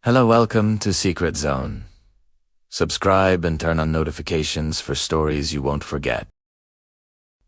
Hello, welcome to Secret Zone. Subscribe and turn on notifications for stories you won't forget.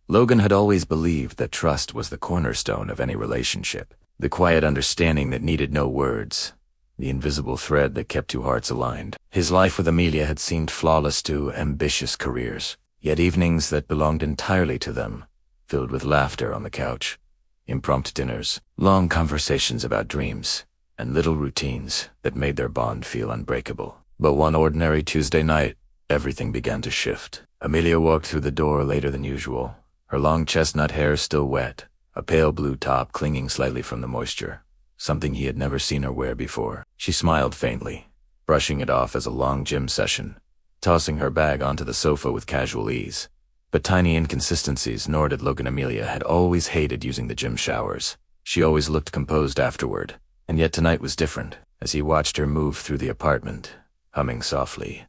Logan had always believed that trust was the cornerstone of any relationship, the quiet understanding that needed no words, the invisible thread that kept two hearts aligned. His life with Amelia had seemed flawless to ambitious careers, yet evenings that belonged entirely to them, filled with laughter on the couch, impromptu dinners, long conversations about dreams, and little routines that made their bond feel unbreakable. But one ordinary Tuesday night, everything began to shift. Amelia walked through the door later than usual, her long chestnut hair still wet, a pale blue top clinging slightly from the moisture, something he had never seen her wear before. She smiled faintly, brushing it off as a long gym session, tossing her bag onto the sofa with casual ease. But tiny inconsistencies, nor did Logan Amelia had always hated using the gym showers. She always looked composed afterward. And yet tonight was different. As he watched her move through the apartment, humming softly,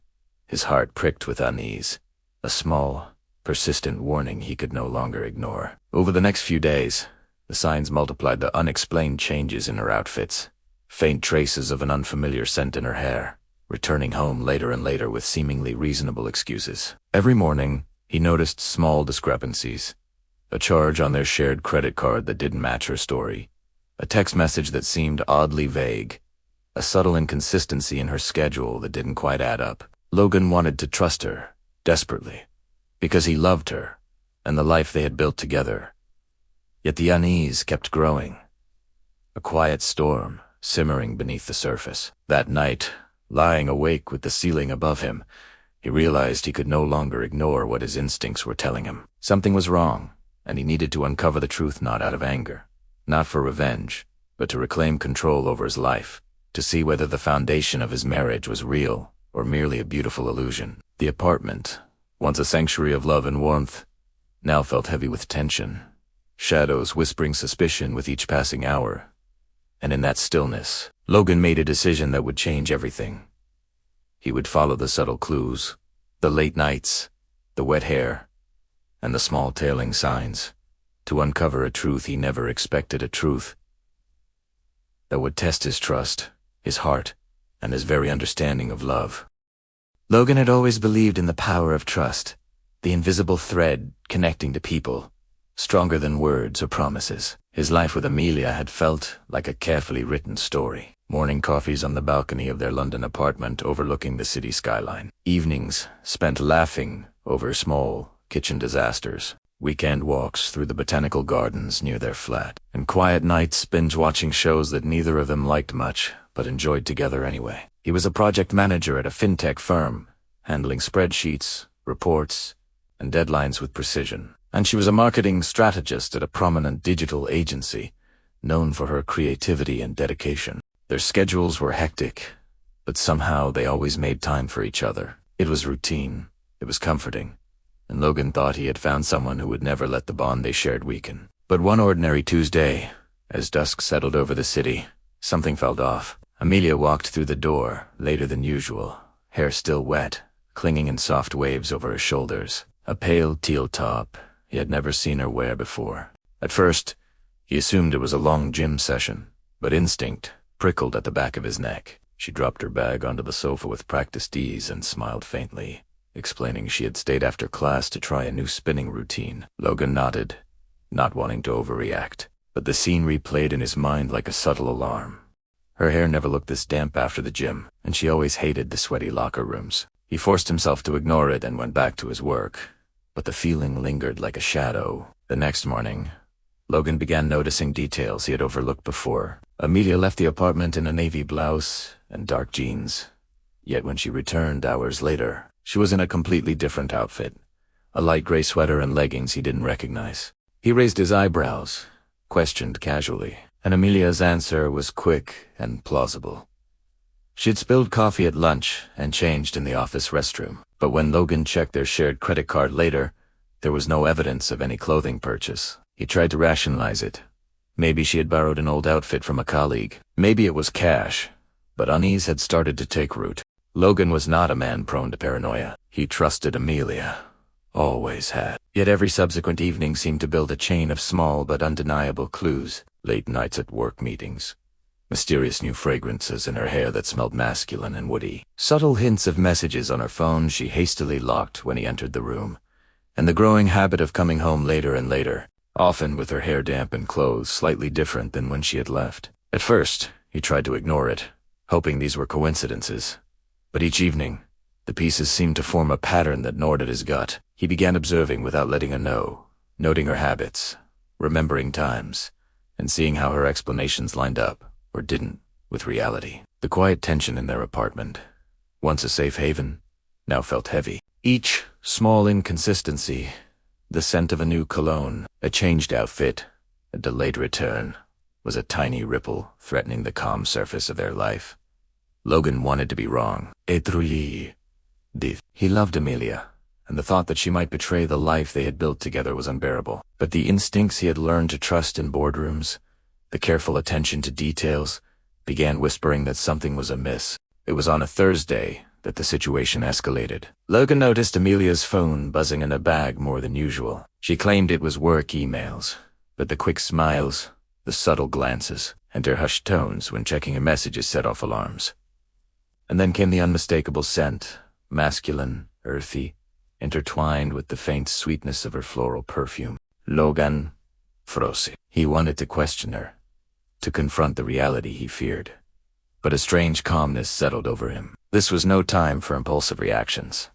his heart pricked with unease, a small, persistent warning he could no longer ignore. Over the next few days, the signs multiplied: the unexplained changes in her outfits, faint traces of an unfamiliar scent in her hair, returning home later and later with seemingly reasonable excuses. Every morning, he noticed small discrepancies: a charge on their shared credit card that didn't match her story, a text message that seemed oddly vague, a subtle inconsistency in her schedule that didn't quite add up. Logan wanted to trust her, desperately, because he loved her and the life they had built together. Yet the unease kept growing, a quiet storm simmering beneath the surface. That night, lying awake with the ceiling above him, he realized he could no longer ignore what his instincts were telling him. Something was wrong, and he needed to uncover the truth, not out of anger, not for revenge, but to reclaim control over his life, to see whether the foundation of his marriage was real or merely a beautiful illusion. The apartment, once a sanctuary of love and warmth, now felt heavy with tension, shadows whispering suspicion with each passing hour. And in that stillness, Logan made a decision that would change everything. He would follow the subtle clues, the late nights, the wet hair, and the small tailing signs, to uncover a truth he never expected, a truth that would test his trust, his heart, and his very understanding of love. Logan had always believed in the power of trust, the invisible thread connecting to people, stronger than words or promises. His life with Amelia had felt like a carefully written story. Morning coffees on the balcony of their London apartment overlooking the city skyline. Evenings spent laughing over small kitchen disasters. Weekend walks through the botanical gardens near their flat, and quiet nights binge-watching shows that neither of them liked much, but enjoyed together anyway. He was a project manager at a fintech firm, handling spreadsheets, reports, and deadlines with precision. And she was a marketing strategist at a prominent digital agency, known for her creativity and dedication. Their schedules were hectic, but somehow they always made time for each other. It was routine, it was comforting, and Logan thought he had found someone who would never let the bond they shared weaken. But one ordinary Tuesday, as dusk settled over the city, something felt off. Amelia walked through the door later than usual, hair still wet, clinging in soft waves over her shoulders, a pale teal top he had never seen her wear before. At first, he assumed it was a long gym session, but instinct prickled at the back of his neck. She dropped her bag onto the sofa with practiced ease and smiled faintly, explaining she had stayed after class to try a new spinning routine. Logan nodded, not wanting to overreact, but the scene replayed in his mind like a subtle alarm. Her hair never looked this damp after the gym, and she always hated the sweaty locker rooms. He forced himself to ignore it and went back to his work, but the feeling lingered like a shadow. The next morning, Logan began noticing details he had overlooked before. Amelia left the apartment in a navy blouse and dark jeans, yet when she returned hours later, she was in a completely different outfit, a light gray sweater and leggings he didn't recognize. He raised his eyebrows, questioned casually, and Amelia's answer was quick and plausible. She'd spilled coffee at lunch and changed in the office restroom, but when Logan checked their shared credit card later, there was no evidence of any clothing purchase. He tried to rationalize it. Maybe she had borrowed an old outfit from a colleague. Maybe it was cash, but unease had started to take root. Logan was not a man prone to paranoia. He trusted Amelia. Always had. Yet every subsequent evening seemed to build a chain of small but undeniable clues. Late nights at work meetings, mysterious new fragrances in her hair that smelled masculine and woody, subtle hints of messages on her phone she hastily locked when he entered the room, and the growing habit of coming home later and later, often with her hair damp and clothes slightly different than when she had left. At first, he tried to ignore it, hoping these were coincidences. But each evening, the pieces seemed to form a pattern that gnawed at his gut. He began observing without letting her know, noting her habits, remembering times, and seeing how her explanations lined up, or didn't, with reality. The quiet tension in their apartment, once a safe haven, now felt heavy. Each small inconsistency, the scent of a new cologne, a changed outfit, a delayed return, was a tiny ripple threatening the calm surface of their life. Logan wanted to be wrong. He loved Amelia, and the thought that she might betray the life they had built together was unbearable. But the instincts he had learned to trust in boardrooms, the careful attention to details, began whispering that something was amiss. It was on a Thursday that the situation escalated. Logan noticed Amelia's phone buzzing in a bag more than usual. She claimed it was work emails, but the quick smiles, the subtle glances, and her hushed tones when checking her messages set off alarms. And then came the unmistakable scent, masculine, earthy, intertwined with the faint sweetness of her floral perfume. Logan froze. He wanted to question her, to confront the reality he feared. But a strange calmness settled over him. This was no time for impulsive reactions.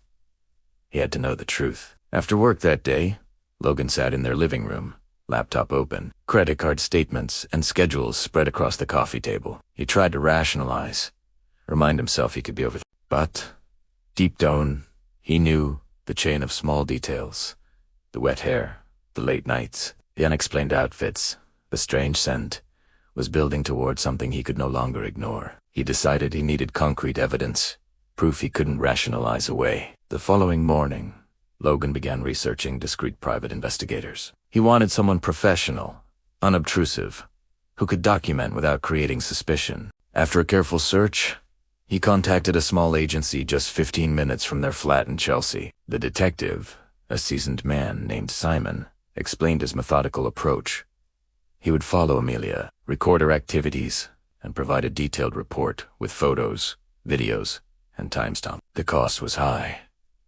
He had to know the truth. After work that day, Logan sat in their living room, laptop open, credit card statements and schedules spread across the coffee table. He tried to rationalize, remind himself he could be over. But, deep down, he knew the chain of small details. The wet hair, the late nights, the unexplained outfits, the strange scent, was building toward something he could no longer ignore. He decided he needed concrete evidence, proof he couldn't rationalize away. The following morning, Logan began researching discreet private investigators. He wanted someone professional, unobtrusive, who could document without creating suspicion. After a careful search, he contacted a small agency just 15 minutes from their flat in Chelsea. The detective, a seasoned man named Simon, explained his methodical approach. He would follow Amelia, record her activities, and provide a detailed report with photos, videos, and timestamp. The cost was high,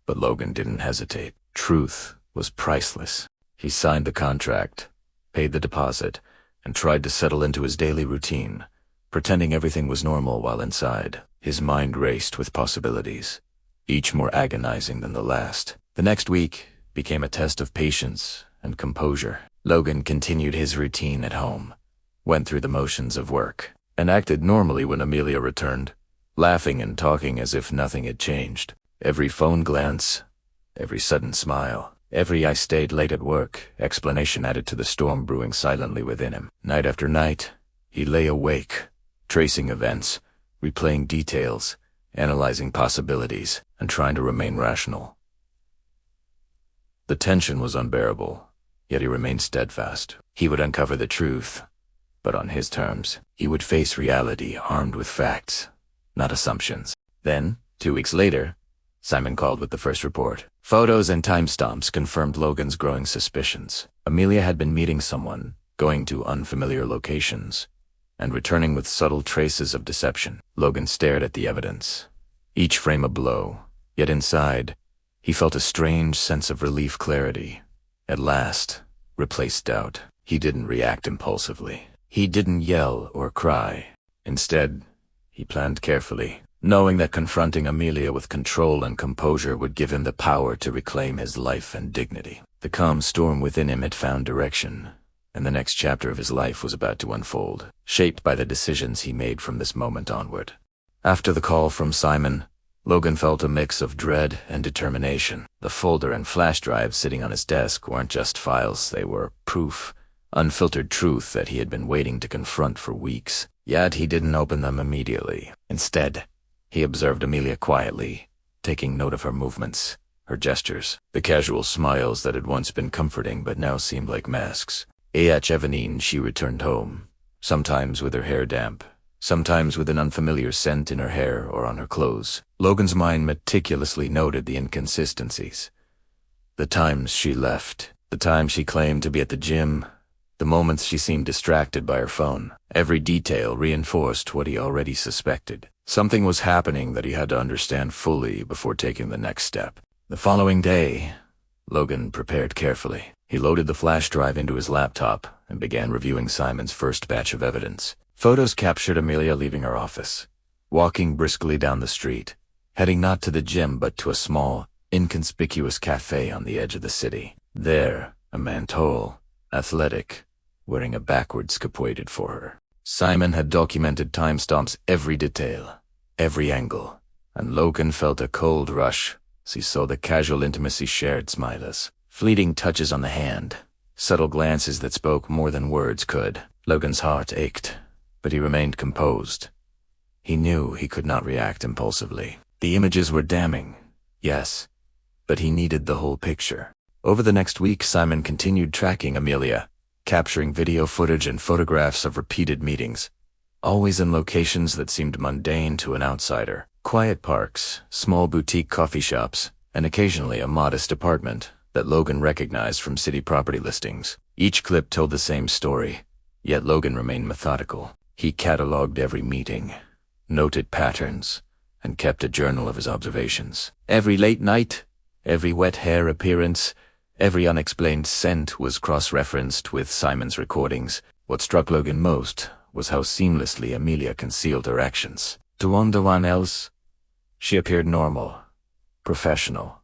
but Logan didn't hesitate. Truth was priceless. He signed the contract, paid the deposit, and tried to settle into his daily routine, pretending everything was normal while inside. His mind raced with possibilities, each more agonizing than the last. The next week became a test of patience and composure. Logan continued his routine at home, went through the motions of work, and acted normally when Amelia returned, laughing and talking as if nothing had changed. Every phone glance, every sudden smile, every "I stayed late at work" explanation added to the storm brewing silently within him. Night after night, he lay awake, tracing events, replaying details, analyzing possibilities, and trying to remain rational. The tension was unbearable, yet he remained steadfast. He would uncover the truth, but on his terms. He would face reality armed with facts, not assumptions. Then, 2 weeks later, Simon called with the first report. Photos and timestamps confirmed Logan's growing suspicions. Amelia had been meeting someone, going to unfamiliar locations, and returning with subtle traces of deception. Logan stared at the evidence, each frame a blow, yet inside, he felt a strange sense of relief. Clarity, at last, replaced doubt. He didn't react impulsively. He didn't yell or cry. Instead, he planned carefully, knowing that confronting Amelia with control and composure would give him the power to reclaim his life and dignity. The calm storm within him had found direction, and the next chapter of his life was about to unfold, shaped by the decisions he made from this moment onward. After the call from Simon, Logan felt a mix of dread and determination. The folder and flash drive sitting on his desk weren't just files, they were proof, unfiltered truth that he had been waiting to confront for weeks. Yet he didn't open them immediately. Instead, he observed Amelia quietly, taking note of her movements, her gestures, the casual smiles that had once been comforting but now seemed like masks. At evening she returned home, sometimes with her hair damp, sometimes with an unfamiliar scent in her hair or on her clothes. Logan's mind meticulously noted the inconsistencies. The times she left, the time she claimed to be at the gym, The moments she seemed distracted by her phone, every detail reinforced what he already suspected. Something was happening that he had to understand fully before taking the next step. The following day, Logan prepared carefully. He loaded the flash drive into his laptop and began reviewing Simon's first batch of evidence. Photos captured Amelia leaving her office, walking briskly down the street, heading not to the gym but to a small, inconspicuous cafe on the edge of the city. There, a man tall, athletic, wearing a backwards cap waited for her. Simon had documented timestamps every detail, every angle, and Logan felt a cold rush as he saw the casual intimacy shared, smiles, fleeting touches on the hand, subtle glances that spoke more than words could. Logan's heart ached, but he remained composed. He knew he could not react impulsively. The images were damning, yes, but he needed the whole picture. Over the next week, Simon continued tracking Amelia, capturing video footage and photographs of repeated meetings, always in locations that seemed mundane to an outsider. Quiet parks, small boutique coffee shops, and occasionally a modest apartment that Logan recognized from city property listings. Each clip told the same story, yet Logan remained methodical. He cataloged every meeting, noted patterns, and kept a journal of his observations. Every late night, every wet hair appearance, every unexplained scent was cross-referenced with Simon's recordings. What struck Logan most was how seamlessly Amelia concealed her actions. To anyone else, she appeared normal, professional,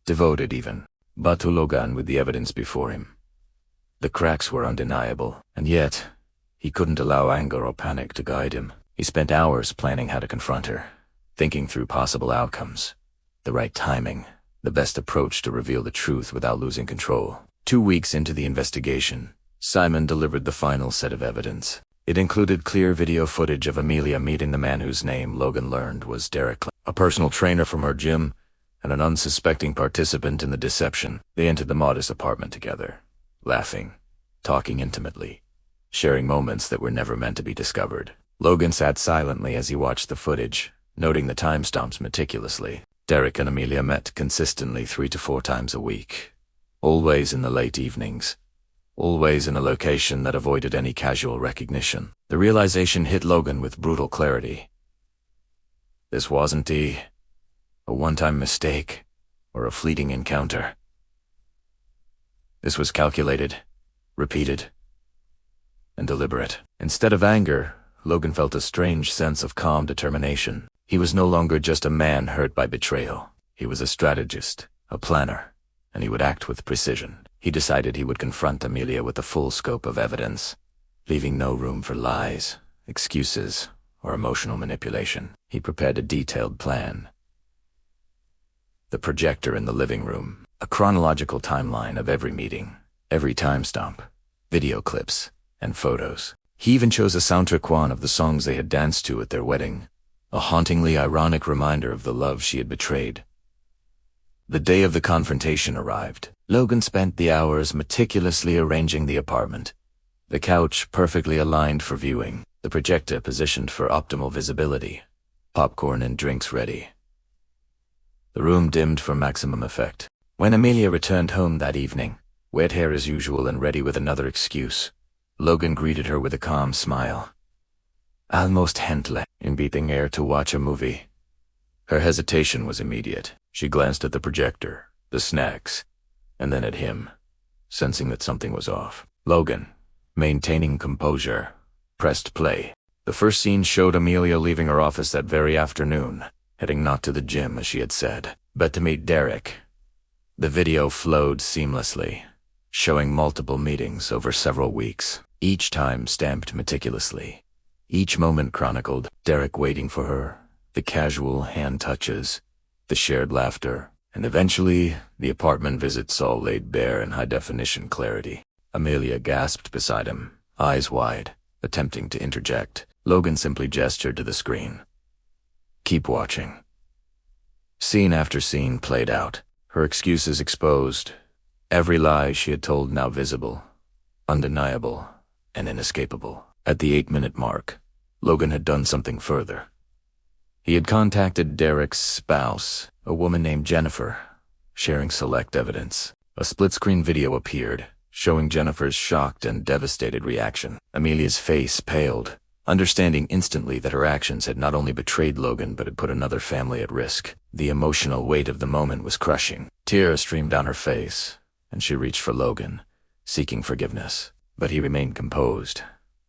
devoted even. But to Logan, with the evidence before him, the cracks were undeniable, and yet he couldn't allow anger or panic to guide him. He spent hours planning how to confront her, thinking through possible outcomes, the right timing, the best approach to reveal the truth without losing control. 2 weeks into the investigation, Simon delivered the final set of evidence. It included clear video footage of Amelia meeting the man whose name Logan learned was Derek, a personal trainer from her gym and an unsuspecting participant in the deception. They entered the modest apartment together, laughing, talking intimately, sharing moments that were never meant to be discovered. Logan sat silently as he watched the footage, noting the timestamps meticulously. Derek and Amelia met consistently 3 to 4 times a week, always in the late evenings, always in a location that avoided any casual recognition. The realization hit Logan with brutal clarity. This wasn't a one-time mistake or a fleeting encounter. This was calculated, repeated, and deliberate. Instead of anger, Logan felt a strange sense of calm determination. He was no longer just a man hurt by betrayal. He was a strategist, a planner, and he would act with precision. He decided he would confront Amelia with the full scope of evidence, leaving no room for lies, excuses, or emotional manipulation. He prepared a detailed plan. The projector in the living room, a chronological timeline of every meeting, every timestamp, video clips, and photos. He even chose a soundtrack one of the songs they had danced to at their wedding, a hauntingly ironic reminder of the love she had betrayed. The day of the confrontation arrived. Logan spent the hours meticulously arranging the apartment, the couch perfectly aligned for viewing, the projector positioned for optimal visibility, popcorn and drinks ready. The room dimmed for maximum effect. When Amelia returned home that evening, wet hair as usual and ready with another excuse, Logan greeted her with a calm smile. Almost hentle in beating air to watch a movie. Her hesitation was immediate. She glanced at the projector, the snacks, and then at him, sensing that something was off. Logan, maintaining composure, pressed play. The first scene showed Amelia leaving her office that very afternoon, heading not to the gym as she had said, but to meet Derek. The video flowed seamlessly, showing multiple meetings over several weeks, each time stamped meticulously. Each moment chronicled, Derek waiting for her, the casual hand touches, the shared laughter, and eventually the apartment visits all laid bare in high-definition clarity. Amelia gasped beside him, eyes wide, attempting to interject. Logan simply gestured to the screen. Keep watching. Scene after scene played out, her excuses exposed, every lie she had told now visible, undeniable, and inescapable. At the 8-minute mark, Logan had done something further. He had contacted Derek's spouse, a woman named Jennifer, sharing select evidence. A split-screen video appeared, showing Jennifer's shocked and devastated reaction. Amelia's face paled, understanding instantly that her actions had not only betrayed Logan but had put another family at risk. The emotional weight of the moment was crushing. Tears streamed down her face, and she reached for Logan, seeking forgiveness. But he remained composed,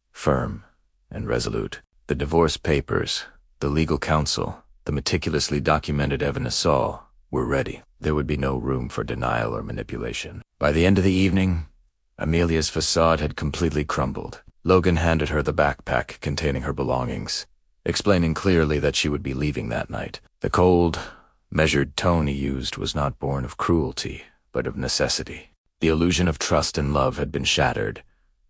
firm, and resolute. The divorce papers, the legal counsel, the meticulously documented evidence all were ready. There would be no room for denial or manipulation. By the end of the evening, Amelia's facade had completely crumbled. Logan handed her the backpack containing her belongings, explaining clearly that she would be leaving that night. The cold, measured tone he used was not born of cruelty, but of necessity. The illusion of trust and love had been shattered,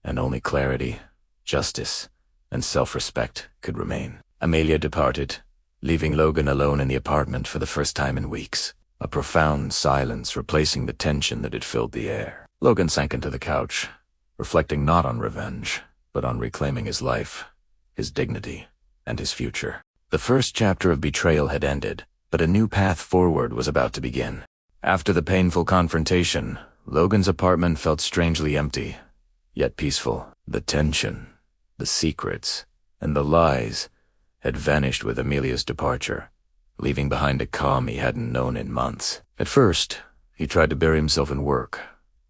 and only clarity, justice, and self-respect could remain. Amelia departed, leaving Logan alone in the apartment for the first time in weeks, a profound silence replacing the tension that had filled the air. Logan sank into the couch, reflecting not on revenge, but on reclaiming his life, his dignity, and his future. The first chapter of betrayal had ended, but a new path forward was about to begin. After the painful confrontation, Logan's apartment felt strangely empty, yet peaceful. The tension, the secrets, and the lies had vanished with Amelia's departure, leaving behind a calm he hadn't known in months. At first, he tried to bury himself in work.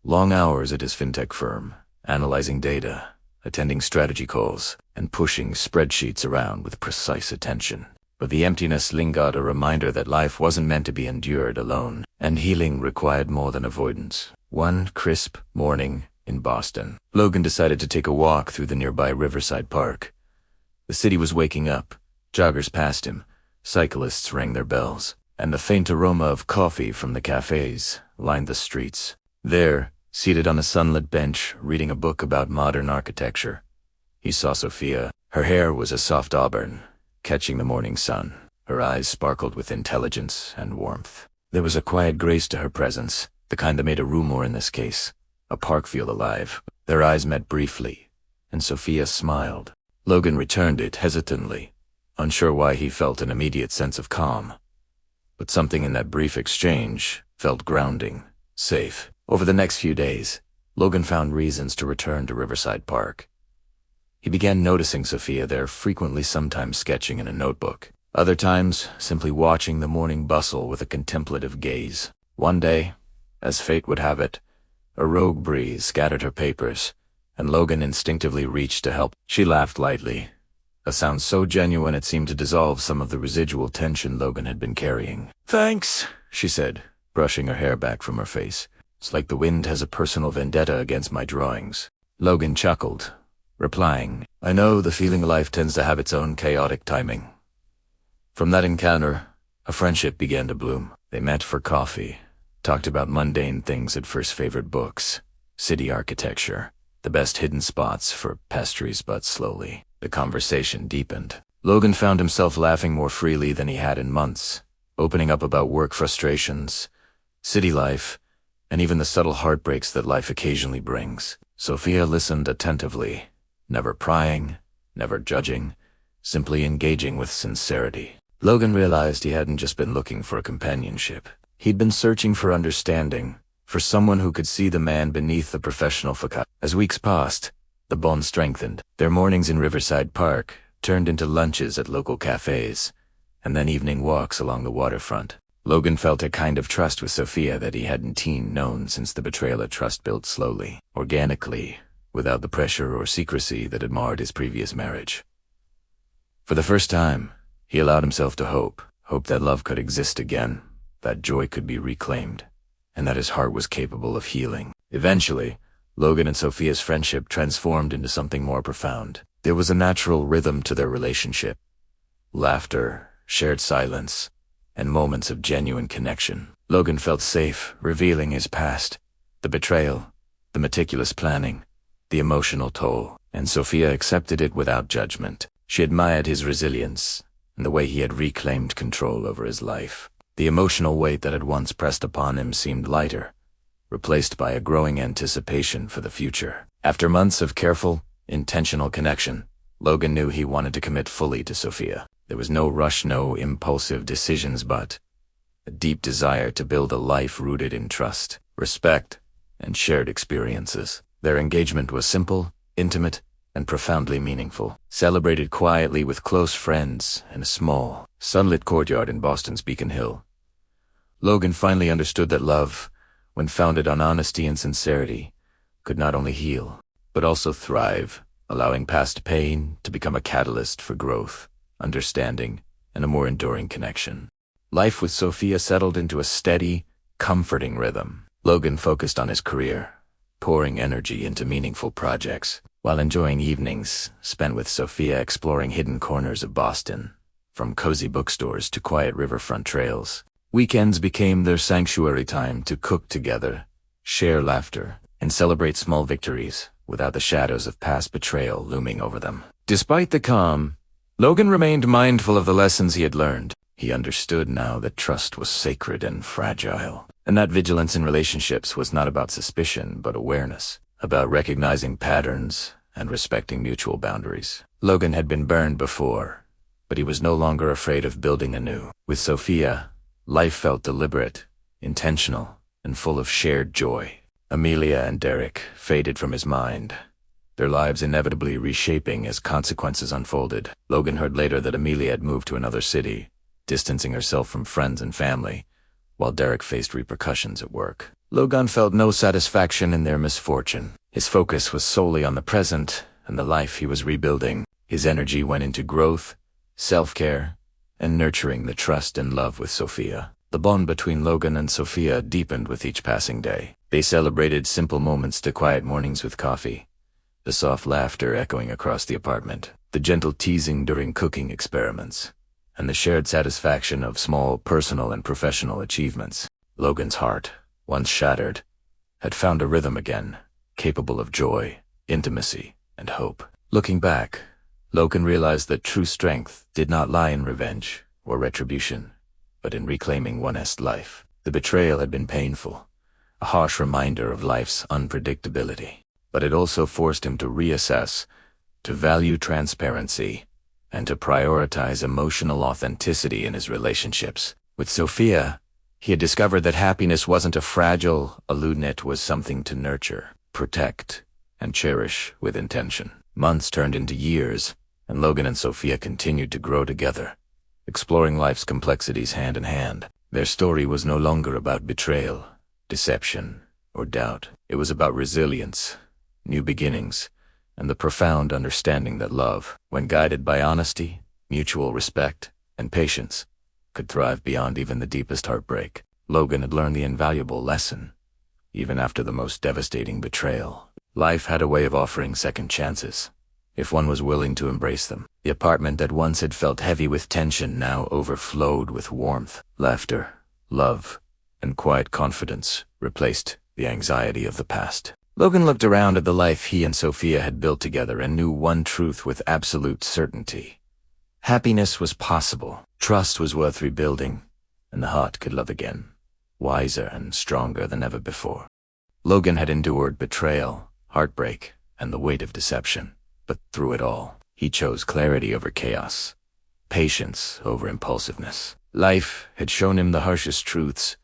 Long hours at his fintech firm, analyzing data, attending strategy calls, and pushing spreadsheets around with precise attention. But the emptiness lingered, a reminder that life wasn't meant to be endured alone, and healing required more than avoidance. One crisp morning in Boston, Logan decided to take a walk through the nearby Riverside Park. The city was waking up. Joggers passed him, cyclists rang their bells, and the faint aroma of coffee from the cafes lined the streets. There, seated on a sunlit bench, reading a book about modern architecture, he saw Sophia. Her hair was a soft auburn, catching the morning sun. Her eyes sparkled with intelligence and warmth. There was a quiet grace to her presence, the kind that made a room, or in this case, a park, feel alive. Their eyes met briefly, and Sophia smiled. Logan returned it hesitantly, unsure why he felt an immediate sense of calm. But something in that brief exchange felt grounding, safe. Over the next few days, Logan found reasons to return to Riverside Park. He began noticing Sophia there, frequently, sometimes sketching in a notebook. Other times, simply watching the morning bustle with a contemplative gaze. One day, as fate would have it, a rogue breeze scattered her papers, and Logan instinctively reached to help. She laughed lightly, a sound so genuine it seemed to dissolve some of the residual tension Logan had been carrying. "Thanks," she said, brushing her hair back from her face. "It's like the wind has a personal vendetta against my drawings." Logan chuckled, replying, "I know the feeling life tends to have its own chaotic timing." From that encounter, a friendship began to bloom. They met for coffee, talked about mundane things at first, favored books, city architecture, the best hidden spots for pastries, but slowly, the conversation deepened. Logan found himself laughing more freely than he had in months, opening up about work frustrations, city life, and even the subtle heartbreaks that life occasionally brings. Sophia listened attentively, never prying, never judging, simply engaging with sincerity. Logan realized he hadn't just been looking for a companionship. He'd been searching for understanding, for someone who could see the man beneath the professional facade. As weeks passed, the bond strengthened. Their mornings in Riverside Park turned into lunches at local cafes, and then evening walks along the waterfront. Logan felt a kind of trust with Sophia that he hadn't known since the betrayal. A trust built slowly, organically, without the pressure or secrecy that had marred his previous marriage. For the first time, he allowed himself to hope that love could exist again, that joy could be reclaimed, and that his heart was capable of healing. Eventually, Logan and Sophia's friendship transformed into something more profound. There was a natural rhythm to their relationship. Laughter, shared silence, and moments of genuine connection. Logan felt safe, revealing his past, the betrayal, the meticulous planning, the emotional toll, and Sophia accepted it without judgment. She admired his resilience and the way he had reclaimed control over his life. The emotional weight that had once pressed upon him seemed lighter, replaced by a growing anticipation for the future. After months of careful, intentional connection, Logan knew he wanted to commit fully to Sophia. There was no rush, no impulsive decisions, but a deep desire to build a life rooted in trust, respect, and shared experiences. Their engagement was simple, intimate, and profoundly meaningful, celebrated quietly with close friends in a small, sunlit courtyard in Boston's Beacon Hill. Logan finally understood that love, when founded on honesty and sincerity, could not only heal, but also thrive, allowing past pain to become a catalyst for growth, understanding, and a more enduring connection. Life with Sophia settled into a steady, comforting rhythm. Logan focused on his career, pouring energy into meaningful projects, while enjoying evenings spent with Sophia exploring hidden corners of Boston, from cozy bookstores to quiet riverfront trails. Weekends became their sanctuary time to cook together, share laughter, and celebrate small victories without the shadows of past betrayal looming over them. Despite the calm, Logan remained mindful of the lessons he had learned. He understood now that trust was sacred and fragile, and that vigilance in relationships was not about suspicion but awareness, about recognizing patterns and respecting mutual boundaries. Logan had been burned before, but he was no longer afraid of building anew. With Sophia, life felt deliberate, intentional, and full of shared joy. Amelia and Derek faded from his mind, their lives inevitably reshaping as consequences unfolded. Logan heard later that Amelia had moved to another city, distancing herself from friends and family, while Derek faced repercussions at work. Logan felt no satisfaction in their misfortune. His focus was solely on the present and the life he was rebuilding. His energy went into growth, self-care, and nurturing the trust and love with Sophia. The bond between Logan and Sophia deepened with each passing day. They celebrated simple moments to quiet mornings with coffee, the soft laughter echoing across the apartment, the gentle teasing during cooking experiments, and the shared satisfaction of small personal and professional achievements. Logan's heart, once shattered, had found a rhythm again, capable of joy, intimacy, and hope. Looking back, Logan realized that true strength did not lie in revenge or retribution, but in reclaiming one's life. The betrayal had been painful, a harsh reminder of life's unpredictability, but it also forced him to reassess, to value transparency, and to prioritize emotional authenticity in his relationships. With Sophia, he had discovered that happiness wasn't a fragile illusion, it was something to nurture, protect, and cherish with intention. Months turned into years, and Logan and Sophia continued to grow together, exploring life's complexities hand in hand. Their story was no longer about betrayal, deception, or doubt. It was about resilience, new beginnings, and the profound understanding that love, when guided by honesty, mutual respect, and patience, could thrive beyond even the deepest heartbreak. Logan had learned the invaluable lesson. Even after the most devastating betrayal, life had a way of offering second chances, if one was willing to embrace them. The apartment that once had felt heavy with tension now overflowed with warmth, laughter, love, and quiet confidence replaced the anxiety of the past. Logan looked around at the life he and Sophia had built together and knew one truth with absolute certainty. Happiness was possible, trust was worth rebuilding, and the heart could love again, wiser and stronger than ever before. Logan had endured betrayal, heartbreak, and the weight of deception, but through it all, he chose clarity over chaos, patience over impulsiveness. Life had shown him the harshest truths,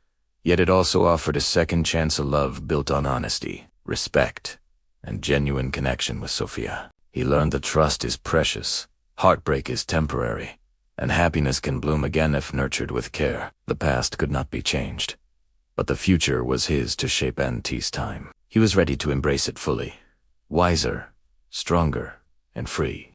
yet it also offered a second chance, a love built on honesty, respect, and genuine connection with Sophia. He learned that trust is precious, heartbreak is temporary, and happiness can bloom again if nurtured with care. The past could not be changed, but the future was his to shape and tease time. He was ready to embrace it fully, wiser, stronger, and free.